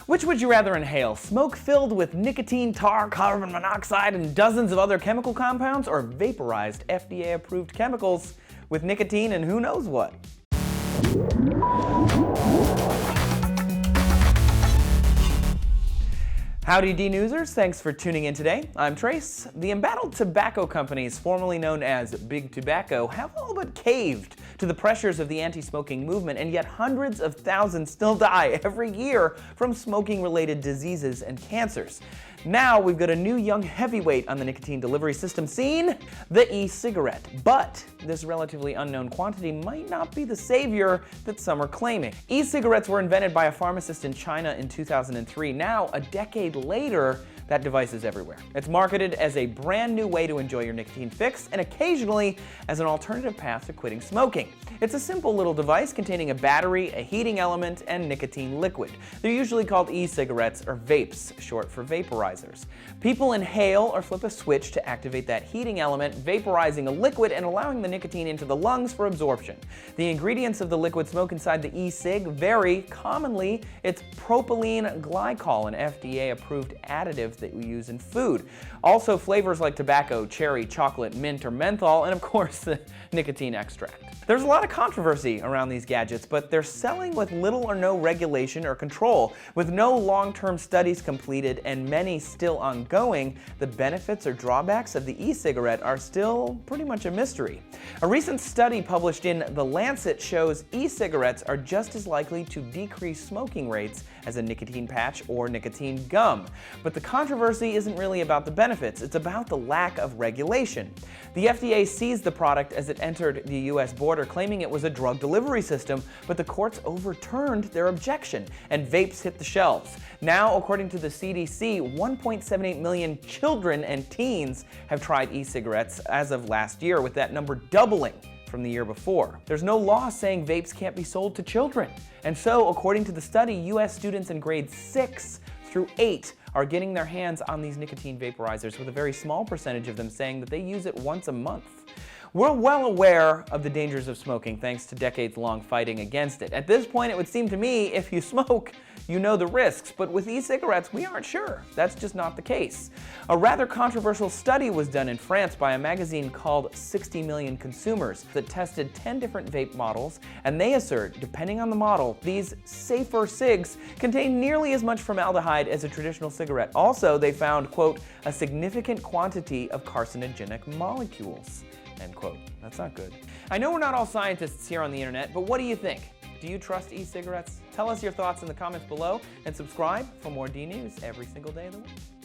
Which would you rather inhale? Smoke filled with nicotine, tar, carbon monoxide, and dozens of other chemical compounds, or vaporized FDA-approved chemicals with nicotine and who knows what? Howdy D-Newsers, thanks for tuning in today. I'm Trace. The embattled tobacco companies, formerly known as Big Tobacco, have all but caved to the pressures of the anti-smoking movement, and yet hundreds of thousands still die every year from smoking-related diseases and cancers. Now we've got a new young heavyweight on the nicotine delivery system scene, the e-cigarette. But this relatively unknown quantity might not be the savior that some are claiming. E-cigarettes were invented by a pharmacist in China in 2003. Now, a decade later, that device is everywhere. It's marketed as a brand new way to enjoy your nicotine fix and occasionally as an alternative path to quitting smoking. It's a simple little device containing a battery, a heating element, and nicotine liquid. They're usually called e-cigarettes or vapes, short for vaporizers. People inhale or flip a switch to activate that heating element, vaporizing a liquid and allowing the nicotine into the lungs for absorption. The ingredients of the liquid smoke inside the e-cig vary. Commonly, it's propylene glycol, an FDA-approved additive that we use in food. Also flavors like tobacco, cherry, chocolate, mint, or menthol, and of course the nicotine extract. There's a lot of controversy around these gadgets, but they're selling with little or no regulation or control. With no long-term studies completed and many still ongoing, the benefits or drawbacks of the e-cigarette are still pretty much a mystery. A recent study published in The Lancet shows e-cigarettes are just as likely to decrease smoking rates as a nicotine patch or nicotine gum. But the controversy isn't really about the benefits, it's about the lack of regulation. The FDA seized the product as it entered the US border, claiming it was a drug delivery system, but the courts overturned their objection and vapes hit the shelves. Now, according to the CDC, 1.78 million children and teens have tried e-cigarettes as of last year, with that number doubling from the year before. There's no law saying vapes can't be sold to children. And so, according to the study, US students in grades 6 through 8 are getting their hands on these nicotine vaporizers, with a very small percentage of them saying that they use it once a month. We're well aware of the dangers of smoking thanks to decades-long fighting against it. At this point, it would seem to me, if you smoke, you know the risks, but with e-cigarettes, we aren't sure. That's just not the case. A rather controversial study was done in France by a magazine called 60 Million Consumers that tested 10 different vape models, and they assert, depending on the model, these safer cigs contain nearly as much formaldehyde as a traditional cigarette. Also, they found, quote, a significant quantity of carcinogenic molecules. End quote. That's not good. I know we're not all scientists here on the internet, but what do you think? Do you trust e-cigarettes? Tell us your thoughts in the comments below and subscribe for more D-News every single day of the week.